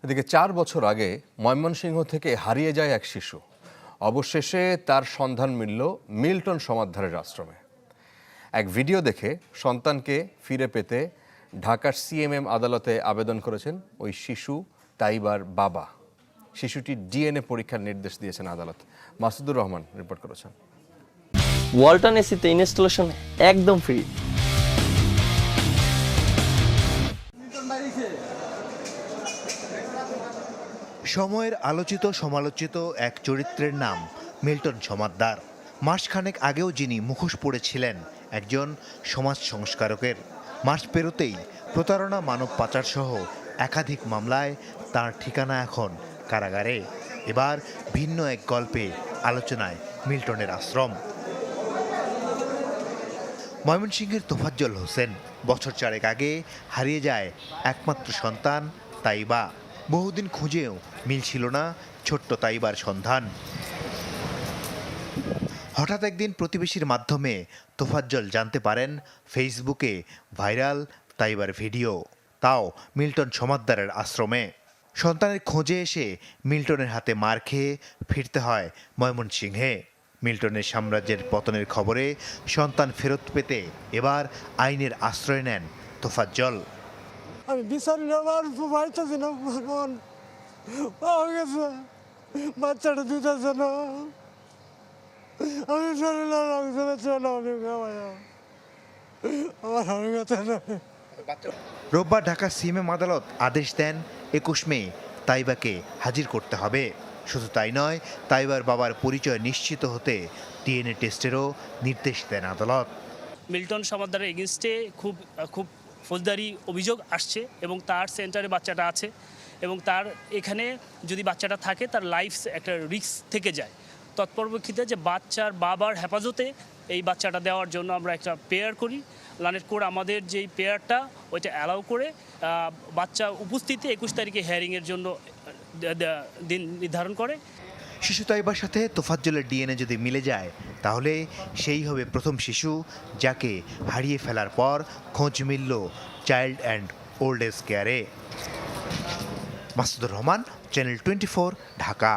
এদিকে 4 বছর আগে ময়মনসিংহ থেকে হারিয়ে যায় এক শিশু। অবশেষে তার সন্ধান মিলল মিল্টন সমাদদারের আশ্রমে। এক ভিডিও দেখে সন্তানকে ফিরে পেতে ঢাকার সিএমএম আদালতে আবেদন করেছেন ওই শিশু তাইবার বাবা। শিশুটির ডিএনএ পরীক্ষার নির্দেশ দিয়েছেন আদালত। মাসুদুর রহমান রিপোর্ট করেছেন। ওয়ালটন এসিতে ইনস্টলেশন একদম ফ্রি। সময়ের আলোচিত সমালোচিত এক চরিত্রের নাম মিল্টন সমাদদার। মাসখানেক আগেও যিনি মুখোশ পড়েছিলেন একজন সমাজ সংস্কারকের, মাস পেরোতেই প্রতারণা, মানব পাচার সহ একাধিক মামলায় তার ঠিকানা এখন কারাগারে। এবার ভিন্ন এক গল্পে আলোচনায় মিল্টনের আশ্রম। ময়মনসিংহের তোফাজ্জল হোসেন বছর 4 আগে হারিয়ে যায় একমাত্র সন্তান তাইবা। বহুদিন খুঁজেও মিলছিল না ছোট্ট তাইবার সন্ধান। হঠাৎ একদিন প্রতিবেশীর মাধ্যমে তোফাজ্জল জানতে পারেন ফেসবুকে ভাইরাল তাইবার ভিডিও, তাও মিল্টন সমাদদারের আশ্রমে। সন্তানের খোঁজে এসে মিল্টনের হাতে মার খেয়ে ফিরতে হয় ময়মনসিংহে। মিল্টনের সাম্রাজ্যের পতনের খবরে সন্তান ফেরত পেতে এবার আইনের আশ্রয় নেন তোফাজ্জল। আমি বিচার নেওয়ার পাইতেছি না, মন পাওয়া গেছে, বাচ্চাটা দিতেছে না, আমি শরীরে লাগছে না, আমি আমার অভিজ্ঞতা নেই। রোববার ঢাকা সিএমএম আদালত আদেশ দেন 21 মে তাইবাকে হাজির করতে হবে। শুধু তাই নয়, তাইবার বাবার পরিচয় নিশ্চিত হতে ডিএনএ টেস্টেরও নির্দেশ দেন আদালত। মিল্টন সমাদদারের এগেনস্টে খুব ফৌজদারি অভিযোগ আসছে এবং তার সেন্টারে বাচ্চাটা আছে এবং তার এখানে যদি বাচ্চাটা থাকে তার লাইফ একটা রিস্ক থেকে যায়। তৎপরপ্রেক্ষিতে যে বাচ্চার বাবার হেফাজতে এই বাচ্চাটা দেওয়ার জন্য আমরা একটা পেয়ার করি। লানেট কোড আমাদের যেই পেয়ারটা ওইটা অ্যালাউ করে বাচ্চা উপস্থিতি 21 তারিখে হিয়ারিংয়ের জন্য দিন নির্ধারণ করে। শিশু তাইবার সাথে তোফাজ্জলের ডিএনএ যদি মিলে যায় তাহলে সেই হবে প্রথম শিশু যাকে হারিয়ে ফেলার পর খোঁজ মিলল চাইল্ড অ্যান্ড ওল্ড এজ কেয়ারে। মাসুদুর রহমান, চ্যানেল 24, ঢাকা।